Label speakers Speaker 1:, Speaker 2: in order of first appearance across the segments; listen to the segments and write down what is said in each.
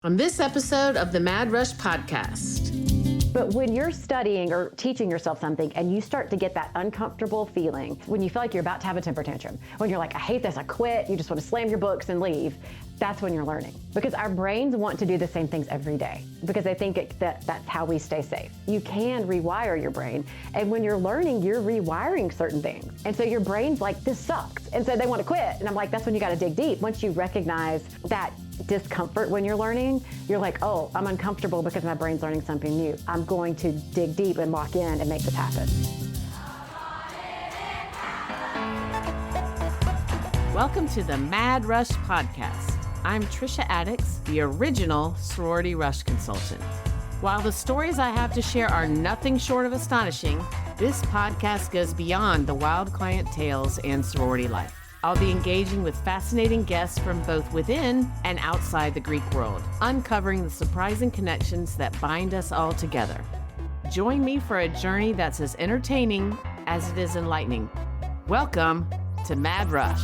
Speaker 1: on this episode of the Mad Rush podcast.
Speaker 2: But when you're studying or teaching yourself something and you start to get that uncomfortable feeling, when you feel like you're about to have a temper tantrum, when you're like, I hate this, I quit, you just want to slam your books and leave, that's when you're learning. Because our brains want to do the same things every day because they think that's how we stay safe. You can rewire your brain. And when you're learning, you're rewiring certain things. And so your brain's like, this sucks. And so they want to quit. And I'm like, that's when you got to dig deep. Once you recognize that discomfort when you're learning, you're like, oh, I'm uncomfortable because my brain's learning something new. I'm going to dig deep and lock in and make this happen.
Speaker 1: Welcome to the Mad Rush podcast. I'm Trisha Addicks, the original sorority rush consultant. While the stories I have to share are nothing short of astonishing, this podcast goes beyond the wild client tales and sorority life. I'll be engaging with fascinating guests from both within and outside the Greek world, uncovering the surprising connections that bind us all together. Join me for a journey that's as entertaining as it is enlightening. Welcome to Mad Rush.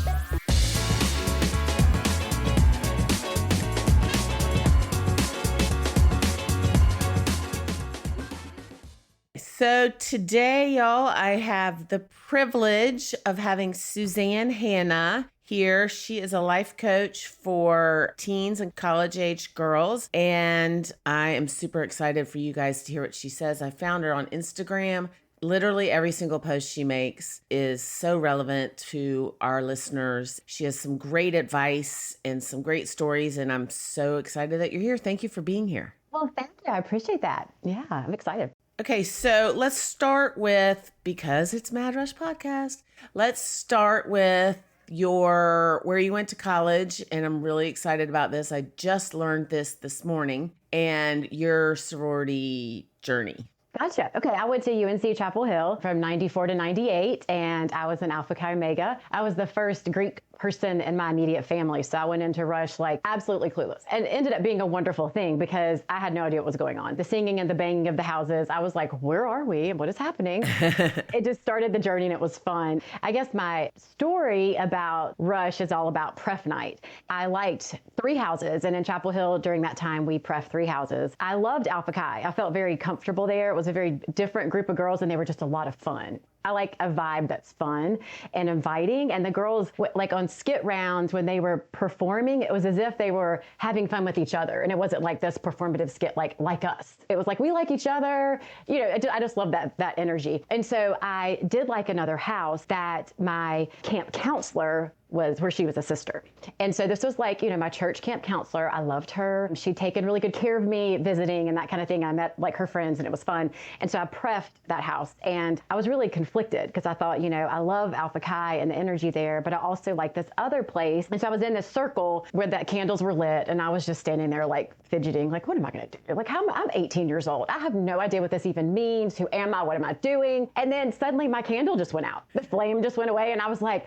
Speaker 1: So today, y'all, I have the privilege of having Suzanne Hanna here. She is a life coach for teens and college-age girls, and I am super excited for you guys to hear what she says. I found her on Instagram. Literally every single post she makes is so relevant to our listeners. She has some great advice and some great stories, and I'm so excited that you're here. Thank you for being here.
Speaker 2: Well, thank you. I appreciate that. Yeah, I'm excited.
Speaker 1: Okay, so let's start with, because it's Mad Rush Podcast, let's start with where you went to college, and I'm really excited about this. I just learned this morning, and your sorority journey.
Speaker 2: Gotcha. Okay, I went to UNC Chapel Hill from 94 to 98, and I was an Alpha Chi Omega. I was the first Greek person in my immediate family, so I went into Rush like absolutely clueless, and it ended up being a wonderful thing because I had no idea what was going on. The singing and the banging of the houses, I was like, where are we and what is happening? It just started the journey and it was fun. I guess my story about Rush is all about pref night. I liked 3 houses, and in Chapel Hill during that time we pref 3 houses. I loved Alpha Chi. I felt very comfortable there. It was a very different group of girls and they were just a lot of fun. I like a vibe that's fun and inviting. And the girls, like on skit rounds, when they were performing, it was as if they were having fun with each other. And it wasn't like this performative skit like us. It was like, we like each other. You know, I just love that energy. And so I did like another house that my camp counselor was, where she was a sister. And so this was like, you know, my church camp counselor. I loved her. She'd taken really good care of me visiting and that kind of thing. I met like her friends and it was fun. And so I prefed that house and I was really conflicted because I thought, you know, I love Alpha Chi and the energy there, but I also like this other place. And so I was in this circle where the candles were lit and I was just standing there like fidgeting, like, what am I going to do? Like, I'm 18 years old. I have no idea what this even means. Who am I? What am I doing? And then suddenly my candle just went out. The flame just went away and I was like,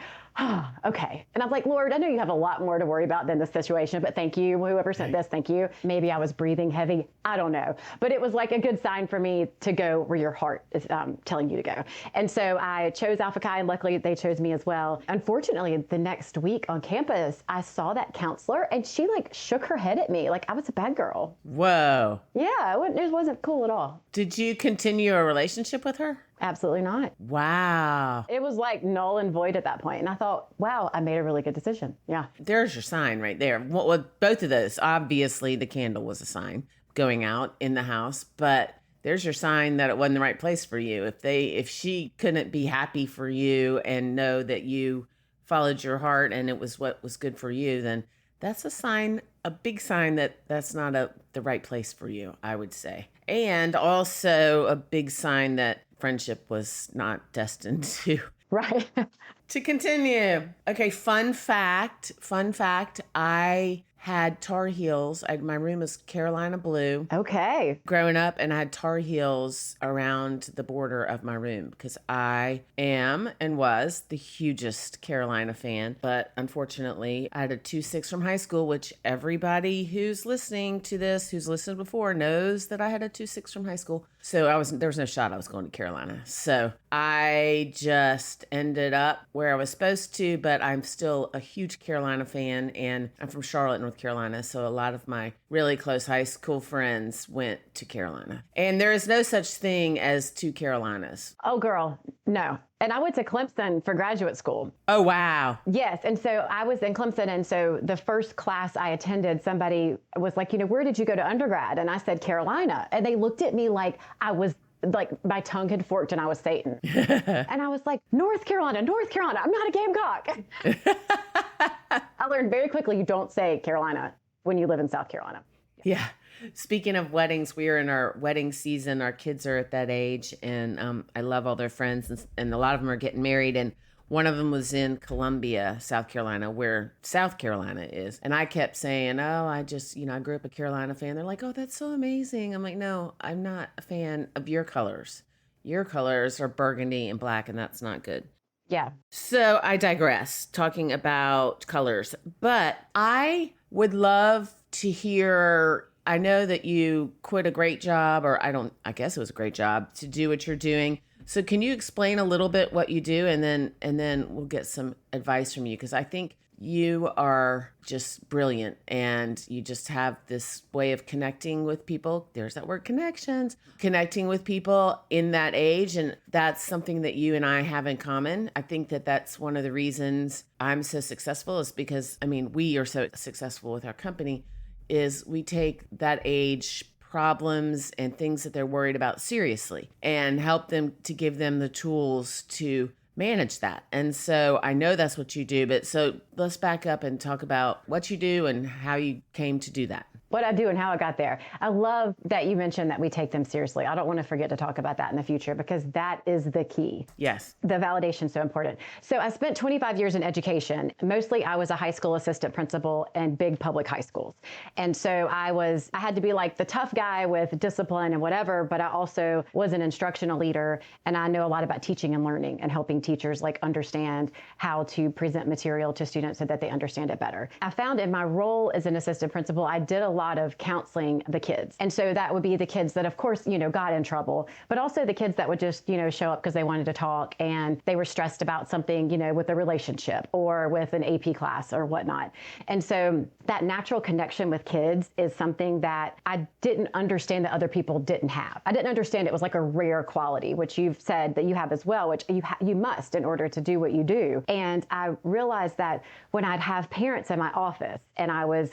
Speaker 2: okay. And I'm like, Lord, I know you have a lot more to worry about than this situation, but thank you. Whoever sent this, thank you. Maybe I was breathing heavy. I don't know. But it was like a good sign for me to go where your heart is telling you to go. And so I chose Alpha Chi, and luckily they chose me as well. Unfortunately, the next week on campus, I saw that counselor and she like shook her head at me like I was a bad girl.
Speaker 1: Whoa.
Speaker 2: Yeah, it wasn't cool at all.
Speaker 1: Did you continue a relationship with her?
Speaker 2: Absolutely not.
Speaker 1: Wow.
Speaker 2: It was like null and void at that point. And I thought, wow, I made a really good decision. Yeah.
Speaker 1: There's your sign right there. Well, both of those, obviously the candle was a sign going out in the house, but there's your sign that it wasn't the right place for you. If she couldn't be happy for you and know that you followed your heart and it was what was good for you, then that's a sign, a big sign that that's not the right place for you, I would say. And also a big sign that friendship was not destined to
Speaker 2: right
Speaker 1: to continue. Okay, fun fact, I had tar heels. My room was Carolina blue.
Speaker 2: Okay.
Speaker 1: Growing up, and I had tar heels around the border of my room because I am and was the hugest Carolina fan. But unfortunately, I had a 2.6 from high school, which everybody who's listening to this, who's listened before, knows that I had a 2.6 from high school. So there was no shot I was going to Carolina. So I just ended up where I was supposed to, but I'm still a huge Carolina fan, and I'm from Charlotte, North Carolina. So a lot of my really close high school friends went to Carolina. And there is no such thing as two Carolinas.
Speaker 2: Oh, girl, no. And I went to Clemson for graduate school.
Speaker 1: Oh, wow.
Speaker 2: Yes. And so I was in Clemson. And so the first class I attended, somebody was like, where did you go to undergrad? And I said, Carolina. And they looked at me like I was like my tongue had forked and I was Satan. And I was like, North Carolina. I'm not a Gamecock. I learned very quickly, you don't say Carolina when you live in South Carolina.
Speaker 1: Yeah. Speaking of weddings, we are in our wedding season. Our kids are at that age, and I love all their friends, and a lot of them are getting married. And one of them was in Columbia, South Carolina, where South Carolina is. And I kept saying, oh, I grew up a Carolina fan. They're like, oh, that's so amazing. I'm like, no, I'm not a fan of your colors. Your colors are burgundy and black, and that's not good.
Speaker 2: Yeah.
Speaker 1: So I digress, talking about colors. But I would love to hear, I know that you quit a great job, or I guess it was a great job to do what you're doing. So can you explain a little bit what you do, and then we'll get some advice from you, because I think you are just brilliant and you just have this way of connecting with people. There's that word, connections, connecting with people in that age. And that's something that you and I have in common. I think that that's one of the reasons I'm so successful, is because, we are so successful with our company, is we take that age problems and things that they're worried about seriously and help them to give them the tools to manage that. And so I know that's what you do, but so let's back up and talk about what you do and how you came to do that.
Speaker 2: What I do and how I got there. I love that you mentioned that we take them seriously. I don't want to forget to talk about that in the future, because that is the key.
Speaker 1: Yes.
Speaker 2: The validation is so important. So I spent 25 years in education. Mostly I was a high school assistant principal in big public high schools. And so I had to be like the tough guy with discipline and whatever, but I also was an instructional leader, and I know a lot about teaching and learning and helping teachers understand how to present material to students so that they understand it better. I found in my role as an assistant principal, I did a lot of counseling the kids. And so that would be the kids that, of course, got in trouble, but also the kids that would just, show up because they wanted to talk and they were stressed about something, with a relationship or with an AP class or whatnot. And so that natural connection with kids is something that I didn't understand that other people didn't have. I didn't understand it was like a rare quality, which you've said that you have as well, which you must in order to do what you do. And I realized that when I'd have parents in my office and I was,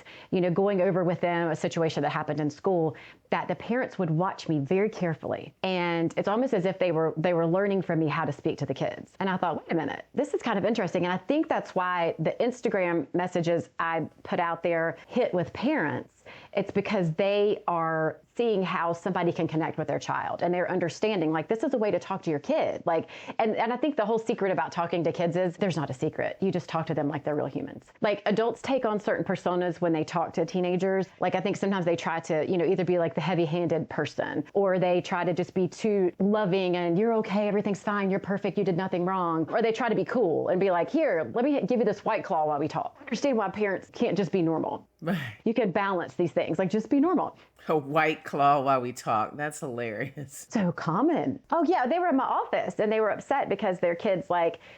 Speaker 2: going over with them a situation that happened in school, that the parents would watch me very carefully. And it's almost as if they were learning from me how to speak to the kids. And I thought, wait a minute, this is kind of interesting. And I think that's why the Instagram messages I put out there hit with parents. It's because they are seeing how somebody can connect with their child, and they're understanding this is a way to talk to your kid. And I think the whole secret about talking to kids is there's not a secret. You just talk to them like they're real humans. Adults take on certain personas when they talk to teenagers. I think sometimes they try to, either be like the heavy-handed person, or they try to just be too loving and you're okay, everything's fine, you're perfect, you did nothing wrong. Or they try to be cool and be like, here, let me give you this White Claw while we talk. I understand why parents can't just be normal. You can balance these things, just be normal.
Speaker 1: A White Claw while we talk. That's hilarious.
Speaker 2: So common. Oh yeah, they were in my office and they were upset because their kids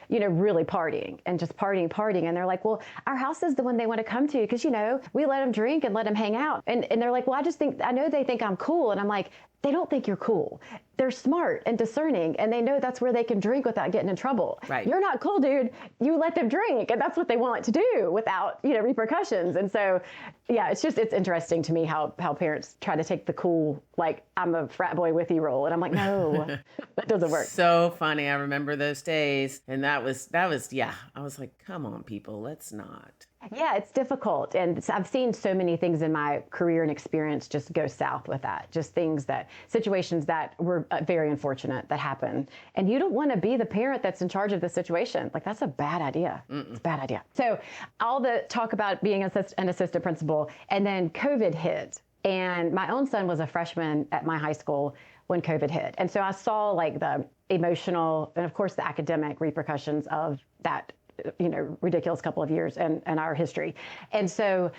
Speaker 2: really partying and just partying. And they're like, well, our house is the one they want to come to because, we let them drink and let them hang out. And they're like, well, I know they think I'm cool. And I'm like, they don't think you're cool. They're smart and discerning, and they know that's where they can drink without getting in trouble.
Speaker 1: Right.
Speaker 2: You're not cool, dude. You let them drink, and that's what they want to do without, repercussions. And so, yeah, it's interesting to me how parents try to take the cool, I'm a frat boy with you role. And I'm like, no, that doesn't work.
Speaker 1: So funny. I remember those days. And that was, yeah. I was like, come on, people, let's not.
Speaker 2: Yeah, it's difficult. And I've seen so many things in my career and experience just go south with that. Just situations that were very unfortunate that happen. And you don't want to be the parent that's in charge of the situation. That's a bad idea. It's a bad idea. So all the talk about being an assistant principal, and then COVID hit. And my own son was a freshman at my high school when COVID hit. And so I saw the emotional and of course the academic repercussions of that ridiculous couple of years and our history. And so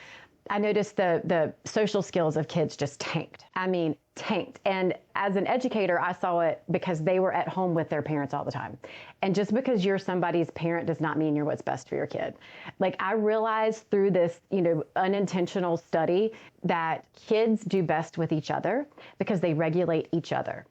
Speaker 2: I noticed the social skills of kids just tanked. I mean, tanked. And as an educator, I saw it because they were at home with their parents all the time. And just because you're somebody's parent does not mean you're what's best for your kid. Like, I realized through this, unintentional study that kids do best with each other because they regulate each other.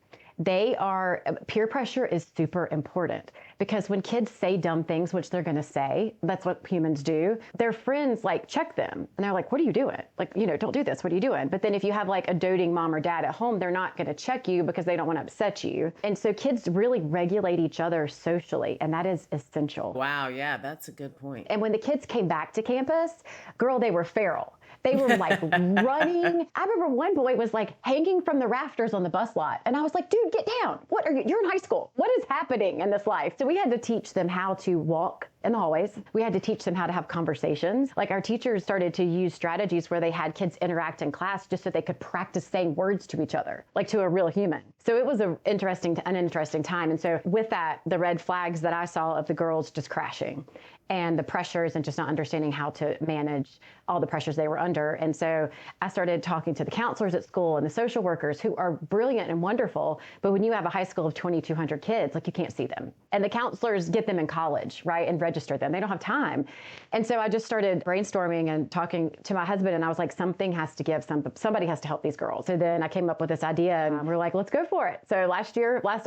Speaker 2: Peer pressure is super important because when kids say dumb things, which they're going to say, that's what humans do, their friends check them and they're like, what are you doing? Don't do this. What are you doing? But then if you have a doting mom or dad at home, they're not going to check you because they don't want to upset you. And so kids really regulate each other socially, and that is essential.
Speaker 1: Wow. Yeah, that's a good point.
Speaker 2: And when the kids came back to campus, girl, they were feral. They were running. I remember one boy was hanging from the rafters on the bus lot. And I was like, dude, get down. What are you? You're in high school. What is happening in this life? So we had to teach them how to walk in the hallways. We had to teach them how to have conversations. Our teachers started to use strategies where they had kids interact in class just so they could practice saying words to each other, to a real human. So it was an interesting time. And so with that, the red flags that I saw of the girls just crashing and the pressures and just not understanding how to manage all the pressures they were under. And so I started talking to the counselors at school and the social workers who are brilliant and wonderful. But when you have a high school of 2,200 kids, you can't see them. And the counselors get them in college, right? And register them. They don't have time. And so I just started brainstorming and talking to my husband. And I was like, something has to give. Somebody has to help these girls. So then I came up with this idea and we're like, let's go for it. So last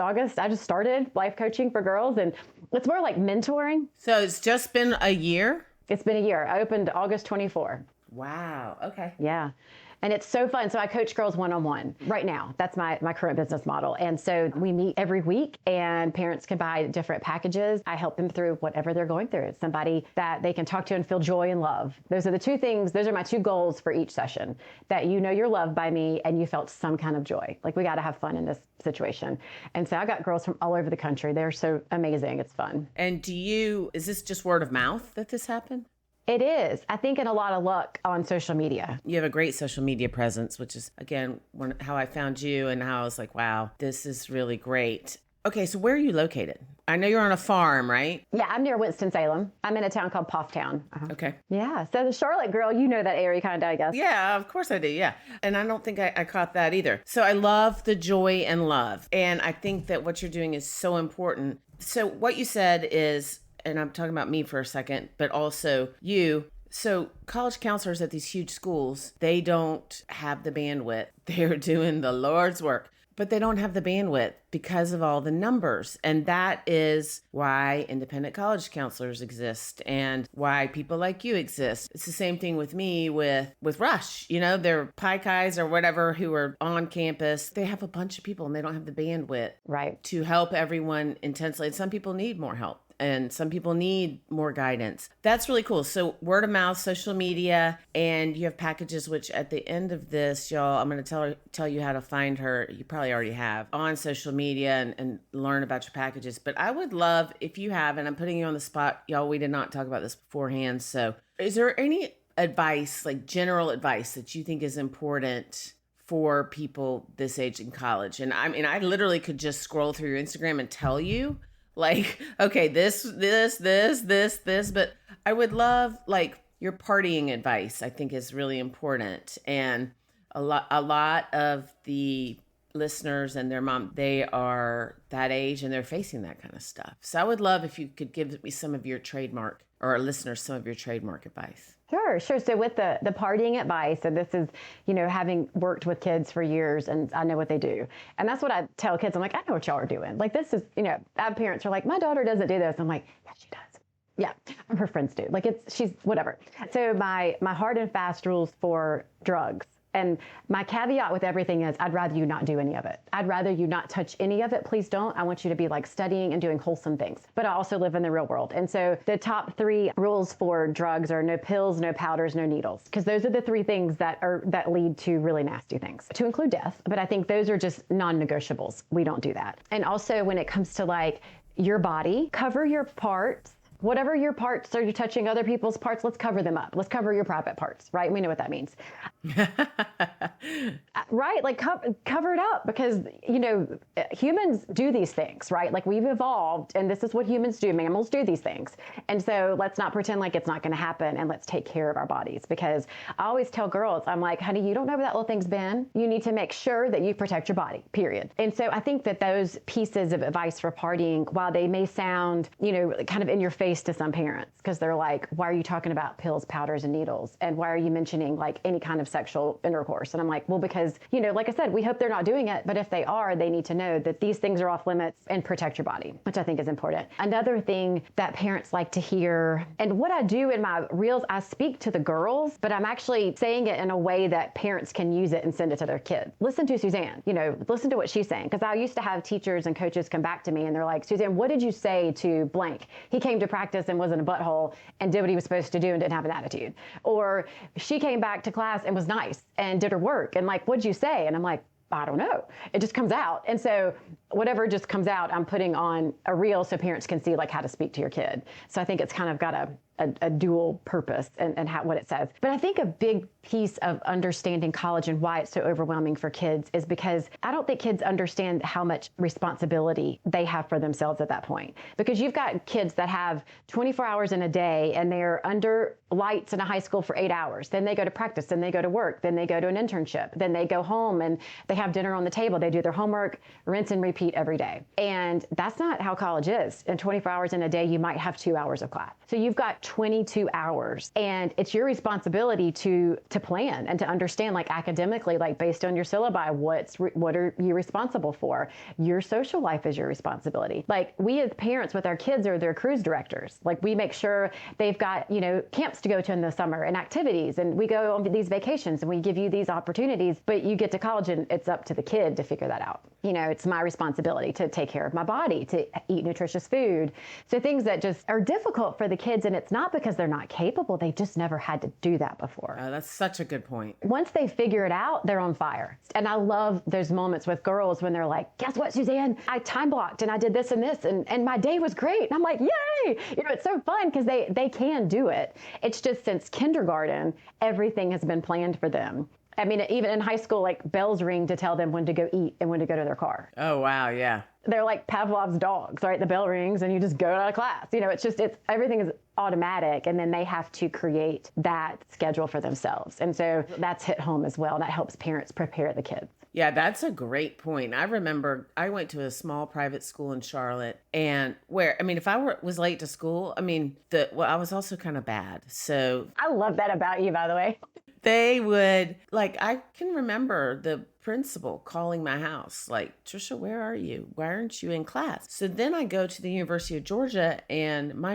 Speaker 2: August, I just started life coaching for girls. And it's more like mentoring.
Speaker 1: So it's just been a year?
Speaker 2: It's been a year. I opened August 24.
Speaker 1: Wow. Okay.
Speaker 2: Yeah. And it's so fun. So I coach girls one-on-one right now. That's my current business model. And so we meet every week and parents can buy different packages. I help them through whatever they're going through. It's somebody that they can talk to and feel joy and love. Those are the two things. Those are my two goals for each session, that you're loved by me and you felt some kind of joy. We got to have fun in this situation. And so I got girls from all over the country. They're so amazing. It's fun.
Speaker 1: And is this just word of mouth that this happened?
Speaker 2: It is. I think, and a lot of luck on social media.
Speaker 1: You have a great social media presence, which is, again, how I found you and how I was like, wow, this is really great. Okay, so where are you located? I know you're on a farm, right?
Speaker 2: Yeah, I'm near Winston-Salem. I'm in a town called Pofftown.
Speaker 1: Okay.
Speaker 2: Yeah, so the Charlotte girl, you know that area kind of, I guess.
Speaker 1: Yeah, of course I do, yeah. And I don't think I caught that either. So I love the joy and love. And I think that what you're doing is so important. So what you said is, and I'm talking about me for a second, but also you. So college counselors at these huge schools, they don't have the bandwidth. They're doing the Lord's work, but they don't have the bandwidth because of all the numbers. And that is why independent college counselors exist and why people like you exist. It's the same thing with me with Rush. They're pie guys or whatever who are on campus. They have a bunch of people and they don't have the bandwidth
Speaker 2: right
Speaker 1: to help everyone intensely. And some people need more help. And some people need more guidance. That's really cool. So word of mouth, social media, and you have packages, which at the end of this, y'all, I'm going to tell you how to find her. You probably already have on social media and learn about your packages. But I would love if you have, and I'm putting you on the spot, y'all, we did not talk about this beforehand. So is there any advice, general advice that you think is important for people this age in college? And I literally could just scroll through your Instagram and tell you, okay, this, but I would love your partying advice. I think is really important. And a lot of the listeners and their mom, they are that age and they're facing that kind of stuff. So I would love if you could give me some of your trademark, or our listeners, some of your trademark advice.
Speaker 2: Sure. So with the partying advice, and this is, having worked with kids for years and I know what they do. And that's what I tell kids. I'm like, I know what y'all are doing. This is, I have parents who are like, my daughter doesn't do this. I'm like, yeah, she does. Yeah. Her friends do. She's whatever. So my hard and fast rules for drugs. And my caveat with everything is I'd rather you not do any of it. I'd rather you not touch any of it. Please don't. I want you to be studying and doing wholesome things. But I also live in the real world. And so the top 3 rules for drugs are no pills, no powders, no needles. Because those are the 3 things that lead to really nasty things, to include death. But I think those are just non-negotiables. We don't do that. And also when it comes to your body, cover your parts. Whatever your parts are, you're touching other people's parts, let's cover them up. Let's cover your private parts, right? We know what that means. Right, like cover it up because, humans do these things, right? Like we've evolved and this is what humans do. Mammals do these things. And so let's not pretend like it's not going to happen and let's take care of our bodies because I always tell girls, I'm like, honey, you don't know where that little thing's been. You need to make sure that you protect your body, period. And so I think that those pieces of advice for partying, while they may sound, kind of in your face to some parents, because they're like, why are you talking about pills, powders, and needles? And why are you mentioning like any kind of sexual intercourse? And I'm like, well, because like I said, we hope they're not doing it, but if they are, they need to know that these things are off limits and protect your body, which I think is important. Another thing that parents like to hear, and what I do in my reels, I speak to the girls, but I'm actually saying it in a way that parents can use it and send it to their kids. Listen to Suzanne, listen to what she's saying. Because I used to have teachers and coaches come back to me and they're like, Suzanne, what did you say to blank? He came to practice and was in a butthole and did what he was supposed to do and didn't have an attitude. Or she came back to class and was nice and did her work. And like, what'd you say? And I'm like, I don't know. It just comes out. And so whatever just comes out, I'm putting on a reel so parents can see like how to speak to your kid. So I think it's kind of got a dual purpose and what it says. But I think a big piece of understanding college and why it's so overwhelming for kids is because I don't think kids understand how much responsibility they have for themselves at that point. Because you've got kids that have 24 hours in a day and they're under lights in a high school for 8 hours. Then they go to practice, then they go to work, then they go to an internship, then they go home and they have dinner on the table. They do their homework, rinse and repeat every day. And that's not how college is. In 24 hours in a day, you might have 2 hours of class. So you've got 22 hours and it's your responsibility to plan and to understand like academically, like based on your syllabi, what are you responsible for? Your social life is your responsibility. Like we as parents with our kids are their cruise directors. Like we make sure they've got, camps to go to in the summer and activities and we go on these vacations and we give you these opportunities, but you get to college and it's up to the kid to figure that out. It's my responsibility to take care of my body, to eat nutritious food. So things that just are difficult for the kids and it's not because they're not capable, they've just never had to do that before.
Speaker 1: That's such a good point.
Speaker 2: Once they figure it out, they're on fire. And I love those moments with girls when they're like, guess what, Suzanne? I time blocked and I did this and this and my day was great. And I'm like, yay! It's so fun because they can do it. It's just since kindergarten, everything has been planned for them. I mean, even in high school, like bells ring to tell them when to go eat and when to go to their car.
Speaker 1: Oh, wow. Yeah.
Speaker 2: They're like Pavlov's dogs, right? The bell rings and you just go out of class. It's everything is automatic. And then they have to create that schedule for themselves. And so that's hit home as well. That helps parents prepare the kids.
Speaker 1: Yeah, that's a great point. I remember I went to a small private school in Charlotte and if I was late to school, I was also kind of bad. So
Speaker 2: I love that about you, by the way.
Speaker 1: They would, I can remember the principal calling my house, like, Trisha, where are you? Why aren't you in class? So then I go to the University of Georgia and one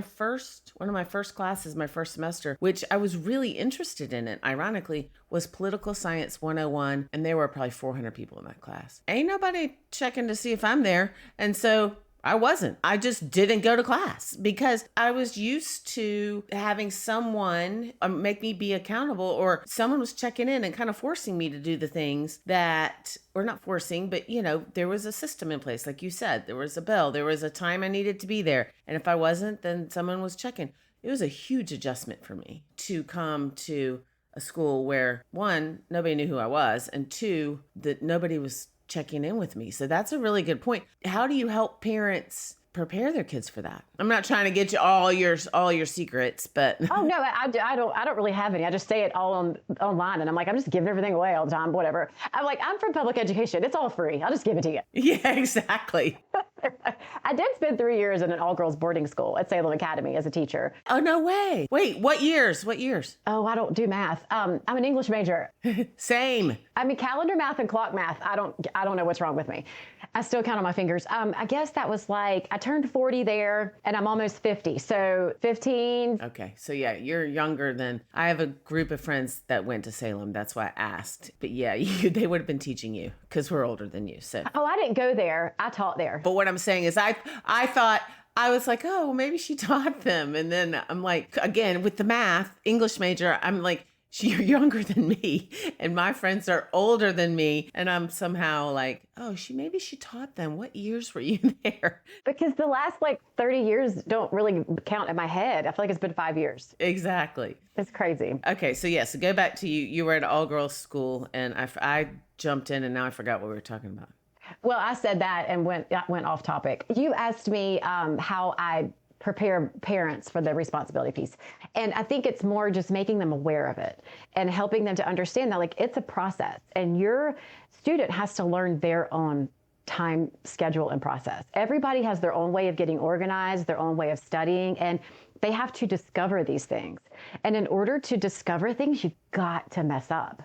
Speaker 1: of my first classes, my first semester, which I was really interested in it, ironically, was Political Science 101. And there were probably 400 people in that class. Ain't nobody checking to see if I'm there. And so I wasn't. I just didn't go to class because I was used to having someone make me be accountable, or someone was checking in and kind of forcing me to do the things that, or not forcing, but there was a system in place. Like you said, there was a bell, there was a time I needed to be there. And if I wasn't, then someone was checking. It was a huge adjustment for me to come to a school where, one, nobody knew who I was, and two, that nobody was checking in with me. So that's a really good point. How do you help parents prepare their kids for that? I'm not trying to get you all your secrets, but
Speaker 2: oh no, I don't really have any. I just say it all online, and I'm like, I'm just giving everything away all the time, whatever. I'm like, I'm from public education. It's all free. I'll just give it to you.
Speaker 1: Yeah, exactly.
Speaker 2: I did spend 3 years in an all-girls boarding school at Salem Academy as a teacher.
Speaker 1: Oh, no way. Wait, what years?
Speaker 2: Oh, I don't do math. I'm an English major.
Speaker 1: Same.
Speaker 2: Calendar math and clock math. I don't know what's wrong with me. I still count on my fingers. I guess that was I turned 40 there and I'm almost 50. So 15.
Speaker 1: Okay. So yeah, you're younger than, I have a group of friends that went to Salem. That's why I asked. But yeah, they would have been teaching you because we're older than you. So.
Speaker 2: Oh, I didn't go there. I taught there.
Speaker 1: But what I'm saying is I thought, I was like, oh, maybe she taught them. And then I'm like, again, with the math, English major, I'm like, you're younger than me and my friends are older than me. And I'm somehow like, oh, maybe she taught them. What years were you there?
Speaker 2: Because the last like 30 years don't really count in my head. I feel like it's been 5 years.
Speaker 1: Exactly.
Speaker 2: It's crazy.
Speaker 1: Okay. So so go back to you. You were at an all girls school and I jumped in and now I forgot what we were talking about.
Speaker 2: Well, I said that and went off topic. You asked me how I prepare parents for the responsibility piece. And I think it's more just making them aware of it and helping them to understand that like it's a process and your student has to learn their own time schedule and process. Everybody has their own way of getting organized, their own way of studying, and they have to discover these things. And in order to discover things, you've got to mess up.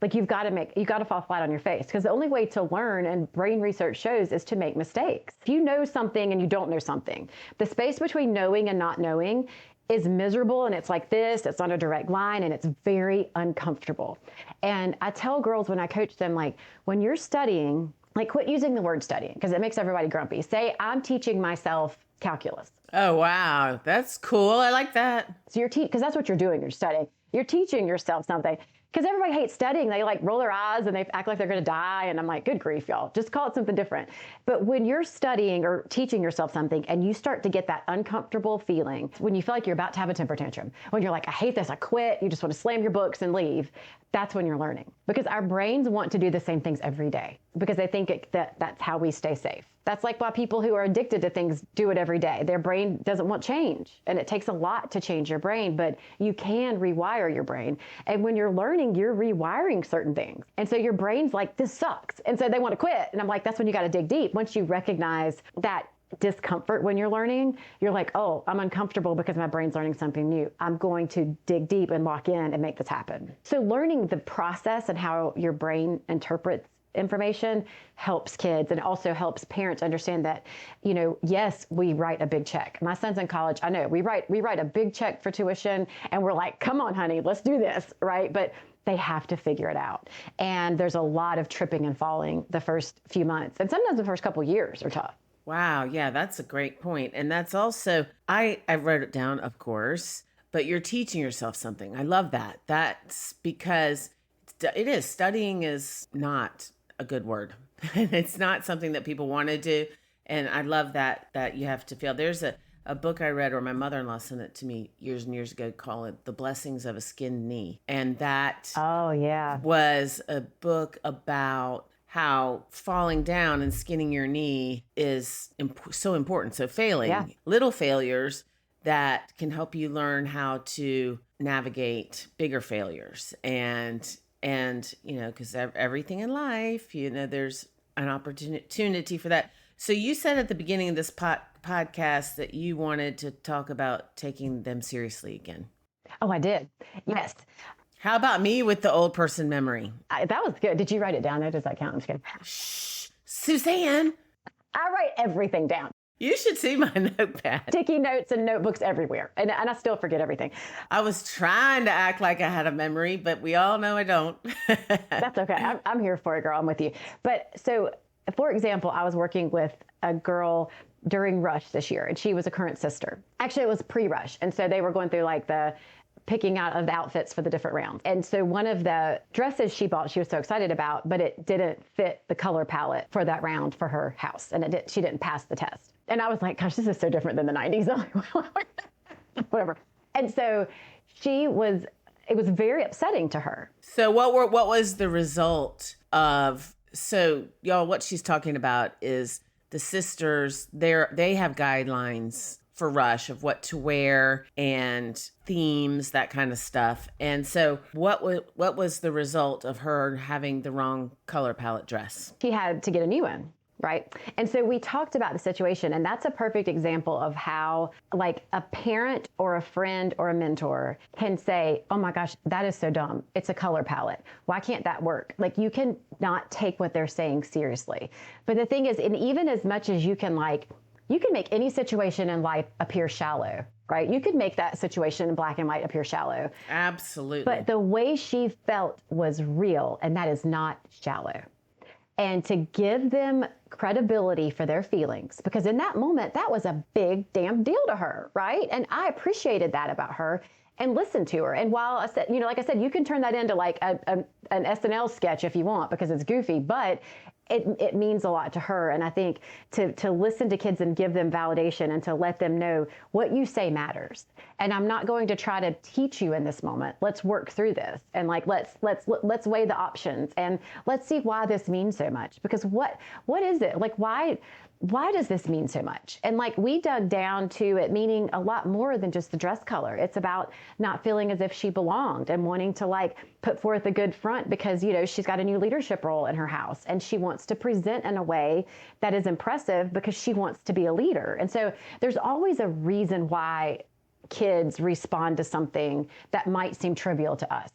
Speaker 2: Like you got to fall flat on your face because the only way to learn, and brain research shows, is to make mistakes. If you know something and you don't know something, the space between knowing and not knowing is miserable, and it's like this, it's on a direct line, and it's very uncomfortable. And I tell girls when I coach them, like, when you're studying, like, quit using the word studying because it makes everybody grumpy. Say, I'm teaching myself calculus.
Speaker 1: Oh, wow. That's cool. I like that.
Speaker 2: So you're because that's what you're doing. You're studying. You're teaching yourself something. Because everybody hates studying. They like roll their eyes and they act like they're going to die. And I'm like, good grief, y'all. Just call it something different. But when you're studying or teaching yourself something and you start to get that uncomfortable feeling, when you feel like you're about to have a temper tantrum, when you're like, I hate this, I quit, you just want to slam your books and leave, that's when you're learning. Because our brains want to do the same things every day because they think that's how we stay safe. That's like why people who are addicted to things do it every day. Their brain doesn't want change. And it takes a lot to change your brain, but you can rewire your brain. And when you're learning, you're rewiring certain things. And so your brain's like, this sucks. And so they want to quit. And I'm like, that's when you got to dig deep. Once you recognize that discomfort when you're learning, you're like, oh, I'm uncomfortable because my brain's learning something new. I'm going to dig deep and lock in and make this happen. So learning the process and how your brain interprets information helps kids and also helps parents understand that, you know, yes, we write a big check. My son's in college. I know we write a big check for tuition and we're like, come on, honey, let's do this. Right. But they have to figure it out. And there's a lot of tripping and falling the first few months. And sometimes the first couple of years are tough.
Speaker 1: Wow. Yeah, that's a great point. And that's also, I wrote it down, of course, but you're teaching yourself something. I love that. That's because it is. Studying is not a good word. It's not something that people want to do. And I love that you have to feel. There's a book I read, or my mother-in-law sent it to me years and years ago, called it The Blessings of a Skinned Knee. And that was a book about how falling down and skinning your knee is so important. So failing, little failures that can help you learn how to navigate bigger failures. And you know, because everything in life, you know, there's an opportunity for that. So you said at the beginning of this podcast that you wanted to talk about taking them seriously again.
Speaker 2: Oh, I did. Yes.
Speaker 1: How about me with the old person memory?
Speaker 2: That was good. Did you write it down? Does that count? I'm just kidding.
Speaker 1: Shh, Suzanne.
Speaker 2: I write everything down.
Speaker 1: You should see my notepad.
Speaker 2: Sticky notes and notebooks everywhere. And I still forget everything.
Speaker 1: I was trying to act like I had a memory, but we all know I don't.
Speaker 2: That's okay. I'm here for it, girl. I'm with you. But so, for example, I was working with a girl during Rush this year, and she was a current sister. Actually, it was pre-Rush. And so they were going through like the picking out of the outfits for the different rounds. And so one of the dresses she bought, she was so excited about, but it didn't fit the color palette for that round for her house. And she didn't pass the test. And I was like, gosh, this is so different than the 90s. Whatever. And so it was very upsetting to her.
Speaker 1: So what was the result of, so y'all, what she's talking about is the sisters, they have guidelines for Rush of what to wear and themes, that kind of stuff. And so what was the result of her having the wrong color palette dress?
Speaker 2: She had to get a new one. Right. And so we talked about the situation, and that's a perfect example of how like a parent or a friend or a mentor can say, oh my gosh, that is so dumb. It's a color palette. Why can't that work? Like you can not take what they're saying seriously. But the thing is, and even as much as you can make any situation in life appear shallow, right? You could make that situation in black and white appear shallow.
Speaker 1: Absolutely.
Speaker 2: But the way she felt was real, and that is not shallow. and to give them credibility for their feelings. Because in that moment, that was a big damn deal to her, right? And I appreciated that about her and listened to her. And while I said, like I said, you can turn that into like an SNL sketch if you want because it's goofy, but it means a lot to her. And I think to listen to kids and give them validation and to let them know what you say matters. And I'm not going to try to teach you in this moment. Let's work through this. And like, let's weigh the options and let's see why this means so much. Because what is it? Like, why does this mean so much? And like, we dug down to it meaning a lot more than just the dress color. It's about not feeling as if she belonged and wanting to like put forth a good front because, she's got a new leadership role in her house and she wants to present in a way that is impressive because she wants to be a leader. And so there's always a reason why kids respond to something that might seem trivial to us.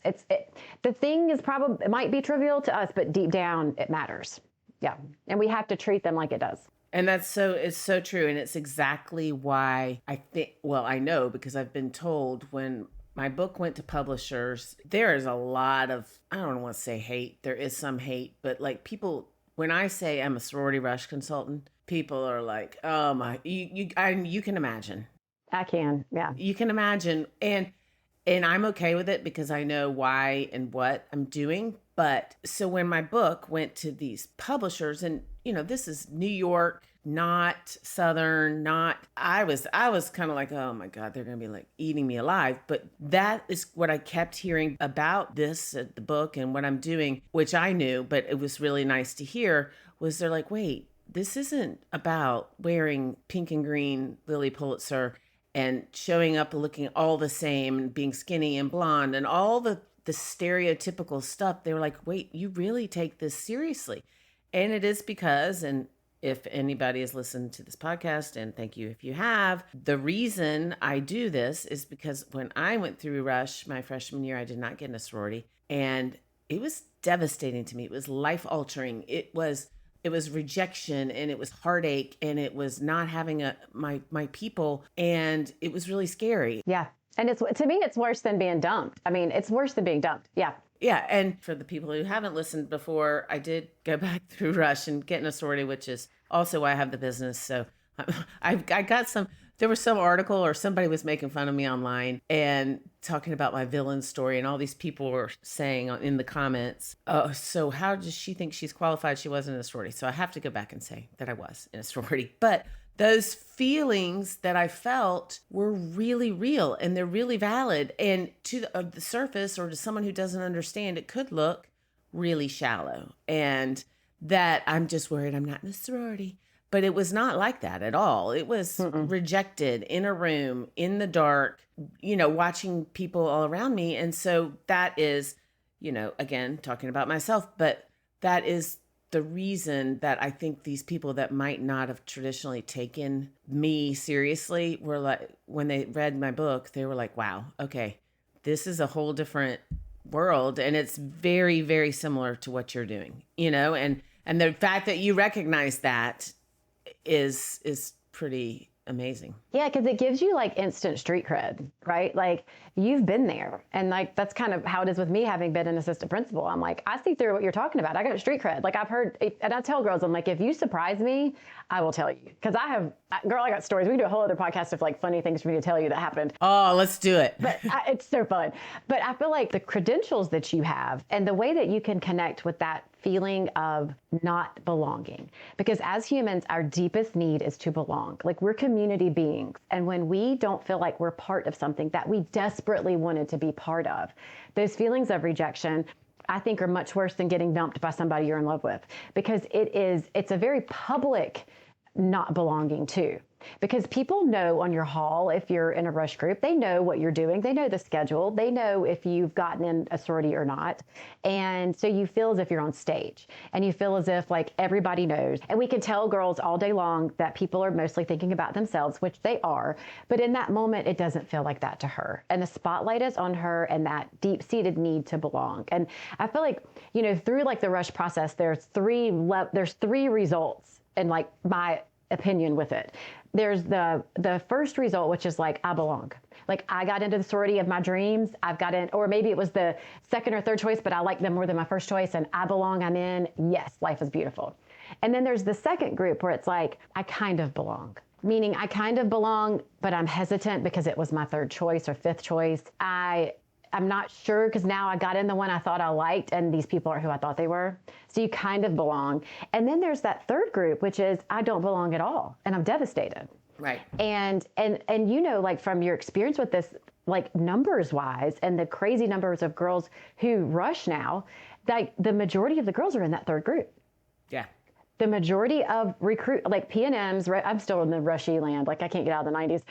Speaker 2: The thing is probably, it might be trivial to us, but deep down it matters. Yeah. And we have to treat them like it does.
Speaker 1: And it's so true. And it's exactly why I know because I've been told when my book went to publishers, there is a lot of, I don't want to say hate. There is some hate, but like people, when I say I'm a sorority rush consultant, people are like, oh my, you can imagine.
Speaker 2: I can, yeah.
Speaker 1: You can imagine. And I'm okay with it because I know why and what I'm doing. But so when my book went to these publishers and, this is New York, not Southern, I was kind of like, oh my God, they're going to be like eating me alive. But that is what I kept hearing about the book and what I'm doing, which I knew, but it was really nice to hear was they're like, wait, this isn't about wearing pink and green Lily Pulitzer and showing up looking all the same and being skinny and blonde and all the stereotypical stuff. They were like, wait, you really take this seriously. And it is because, and if anybody has listened to this podcast, and thank you if you have, the reason I do this is because when I went through Rush my freshman year, I did not get in a sorority. And it was devastating to me. It was life altering. It was rejection and it was heartache and it was not having my people. And it was really scary.
Speaker 2: Yeah. And to me, it's worse than being dumped. I mean, it's worse than being dumped. Yeah.
Speaker 1: Yeah. And for the people who haven't listened before, I did go back through Rush and get in a sorority, which is also why I have the business. So I got there was some article or somebody was making fun of me online and talking about my villain story. And all these people were saying in the comments, oh, so how does she think she's qualified? She wasn't in a sorority. So I have to go back and say that I was in a sorority. But those feelings that I felt were really real and they're really valid. And to the surface or to someone who doesn't understand, it could look really shallow and that I'm just worried I'm not in a sorority. But it was not like that at all. It was rejected in a room in the dark, watching people all around me. And so that is, again, talking about myself, but that is the reason that I think these people that might not have traditionally taken me seriously were like, when they read my book, they were like, wow, okay, this is a whole different world. And it's very, very similar to what you're doing, and the fact that you recognize that is pretty amazing.
Speaker 2: Yeah, because it gives you like instant street cred, right? Like you've been there. And like, that's kind of how it is with me having been an assistant principal. I'm like, I see through what you're talking about. I got street cred. Like I've heard, and I tell girls, I'm like, if you surprise me, I will tell you. Because I got stories. We can do a whole other podcast of like funny things for me to tell you that happened.
Speaker 1: Oh, let's do it.
Speaker 2: But it's so fun. But I feel like the credentials that you have and the way that you can connect with that feeling of not belonging. Because as humans, our deepest need is to belong. Like we're community beings. And when we don't feel like we're part of something that we desperately wanted to be part of, those feelings of rejection, I think are much worse than getting dumped by somebody you're in love with. Because it's a very public not belonging too. Because people know on your hall, if you're in a rush group, they know what you're doing. They know the schedule. They know if you've gotten in a sorority or not. And so you feel as if you're on stage and you feel as if like everybody knows. And we can tell girls all day long that people are mostly thinking about themselves, which they are. But in that moment, it doesn't feel like that to her. And the spotlight is on her and that deep-seated need to belong. And I feel like, through like the rush process, there's three results in like my opinion with it. There's the first result, which is like, I belong. Like I got into the sorority of my dreams. I've got in, or maybe it was the second or third choice, but I like them more than my first choice and I belong, I'm in. Yes, life is beautiful. And then there's the second group where it's like, I kind of belong. Meaning I kind of belong, but I'm hesitant because it was my third choice or fifth choice. I'm not sure because now I got in the one I thought I liked and these people aren't who I thought they were. So you kind of belong. And then there's that third group, which is I don't belong at all and I'm devastated.
Speaker 1: Right.
Speaker 2: And you know, like from your experience with this, like numbers wise and the crazy numbers of girls who rush now, like the majority of the girls are in that third group.
Speaker 1: Yeah.
Speaker 2: The majority of like P&Ms, right? I'm still in the rushy land. Like I can't get out of the 90s.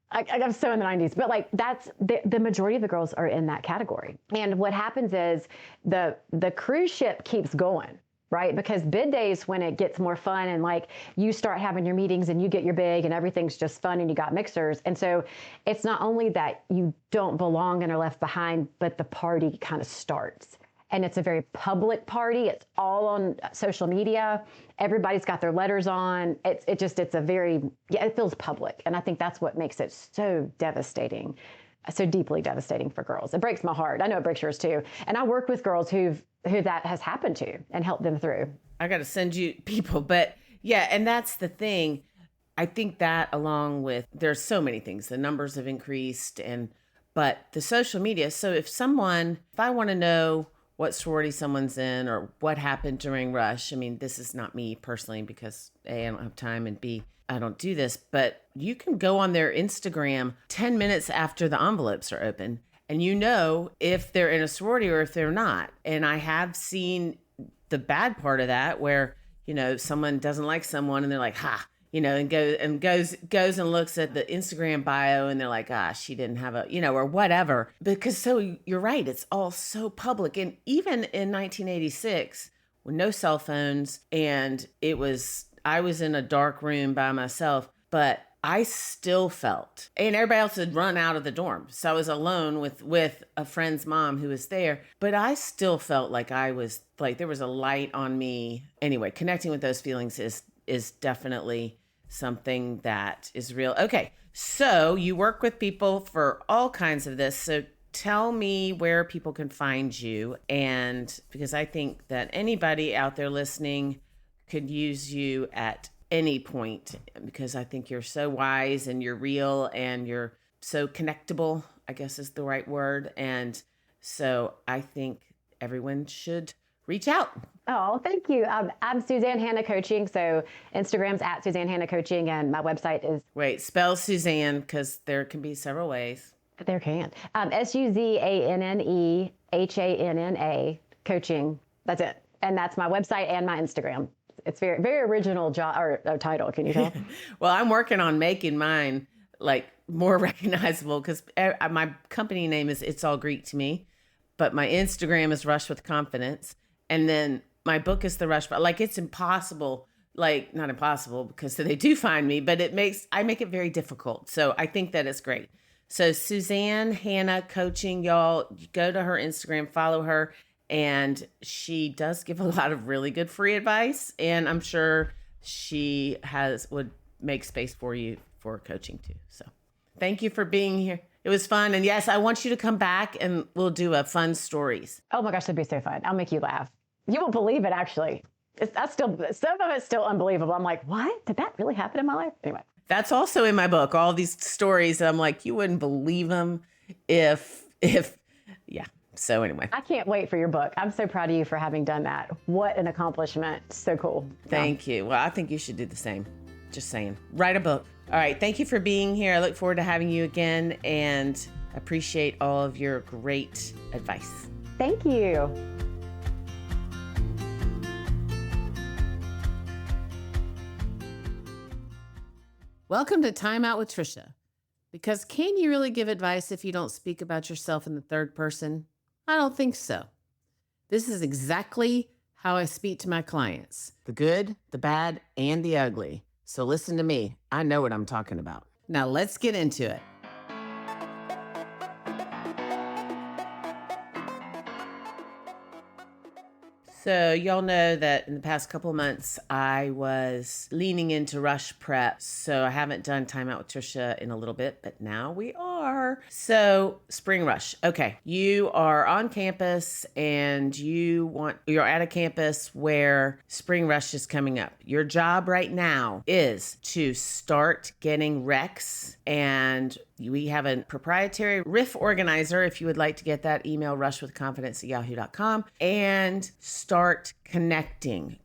Speaker 2: I'm so in the 90s, but like that's the majority of the girls are in that category. And what happens is the cruise ship keeps going, right? Because bid days when it gets more fun and like you start having your meetings and you get your big and everything's just fun and you got mixers. And so it's not only that you don't belong and are left behind, but the party kind of starts. And it's a very public party. It's all on social media. Everybody's got their letters on. It's a very, it feels public. And I think that's what makes it so devastating, so deeply devastating for girls. It breaks my heart. I know it breaks yours too. And I work with girls who that has happened to and help them through.
Speaker 1: I got to send you people, but yeah. And that's the thing. I think that along with, there's so many things, the numbers have increased but the social media. So if I want to know what sorority someone's in or what happened during Rush. I mean, this is not me personally because A, I don't have time and B, I don't do this, but you can go on their Instagram 10 minutes after the envelopes are open and you know if they're in a sorority or if they're not. And I have seen the bad part of that where, you know, someone doesn't like someone and they're like, ha, you know, and goes and looks at the Instagram bio and they're like, she didn't have a, you know, or whatever. Because so you're right. It's all so public. And even in 1986, with no cell phones and I was in a dark room by myself, but I still felt, and everybody else had run out of the dorm. So I was alone with a friend's mom who was there, but I still felt like there was a light on me. Anyway, connecting with those feelings is definitely something that is real. Okay, so you work with people for all kinds of this. So tell me where people can find you. And because I think that anybody out there listening could use you at any point, because I think you're so wise and you're real and you're so connectable, I guess is the right word. And so I think everyone should reach out.
Speaker 2: Oh, thank you. I'm Suzanne Hanna Coaching. So Instagram's at Suzanne Hanna Coaching and my website is...
Speaker 1: Wait, spell Suzanne because there can be several ways.
Speaker 2: There can. SUZANNEHANNA Coaching. That's it. And that's my website and my Instagram. It's very, very original title. Can you tell?
Speaker 1: Well, I'm working on making mine like more recognizable because my company name is It's All Greek to Me, but my Instagram is Rush with Confidence. And then my book is The Rush. Like it's impossible, like not impossible because they do find me, but I make it very difficult. So I think that it's great. So Suzanne Hanna Coaching, y'all go to her Instagram, follow her. And she does give a lot of really good free advice. And I'm sure she would make space for you for coaching too. So thank you for being here. It was fun. And yes, I want you to come back and we'll do a fun stories.
Speaker 2: Oh my gosh, that'd be so fun. I'll make you laugh. You won't believe it, actually. Some of it's still unbelievable. I'm like, what? Did that really happen in my life? Anyway.
Speaker 1: That's also in my book. All these stories. I'm like, you wouldn't believe them if, yeah. So anyway.
Speaker 2: I can't wait for your book. I'm so proud of you for having done that. What an accomplishment. So cool.
Speaker 1: Thank you. Well, I think you should do the same. Just saying. Write a book. All right. Thank you for being here. I look forward to having you again and appreciate all of your great advice.
Speaker 2: Thank you.
Speaker 1: Welcome to Time Out with Trisha. Because can you really give advice if you don't speak about yourself in the third person? I don't think so. This is exactly how I speak to my clients. The good, the bad, and the ugly. So listen to me. I know what I'm talking about. Now let's get into it. So y'all know that in the past couple of months, I was leaning into rush prep. So I haven't done Time Out with Trisha in a little bit, but now we are. are. So spring rush. Okay. You are on campus and you're at a campus where spring rush is coming up. Your job right now is to start getting recs, and we have a proprietary riff organizer if you would like to get that. Email rushwithconfidence@yahoo.com and start connecting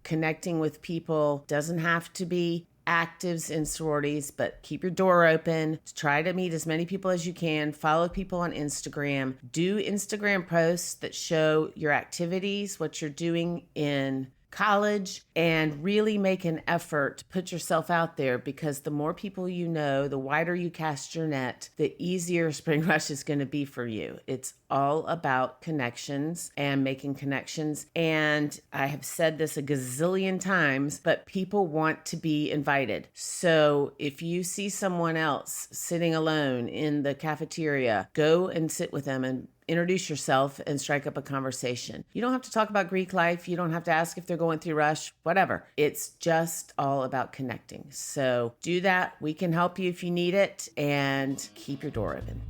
Speaker 1: with people. Doesn't have to be actives in sororities, but keep your door open. Try to meet as many people as you can. Follow people on Instagram. Do Instagram posts that show your activities, what you're doing in college, and really make an effort to put yourself out there, because the more people you know, the wider you cast your net, the easier spring rush is going to be for you. It's all about connections and making connections. And I have said this a gazillion times, but people want to be invited. So if you see someone else sitting alone in the cafeteria, go and sit with them and introduce yourself and strike up a conversation. You don't have to talk about Greek life. You don't have to ask if they're going through rush, whatever. It's just all about connecting. So do that. We can help you if you need it, and keep your door open.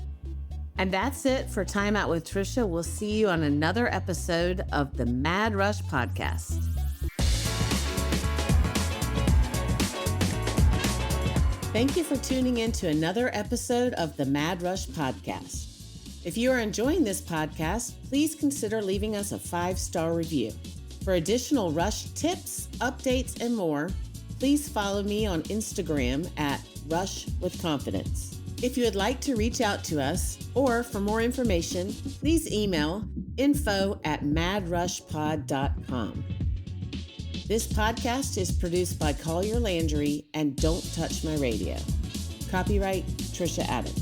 Speaker 1: And that's it for Time Out with Trisha. We'll see you on another episode of the Mad Rush Podcast. Thank you for tuning in to another episode of the Mad Rush Podcast. If you are enjoying this podcast, please consider leaving us a 5-star review. For additional Rush tips, updates, and more, please follow me on Instagram at Rush with Confidence. If you would like to reach out to us, or for more information, please email info@madrushpod.com. This podcast is produced by Collier Landry and Don't Touch My Radio. Copyright Trisha Addicks.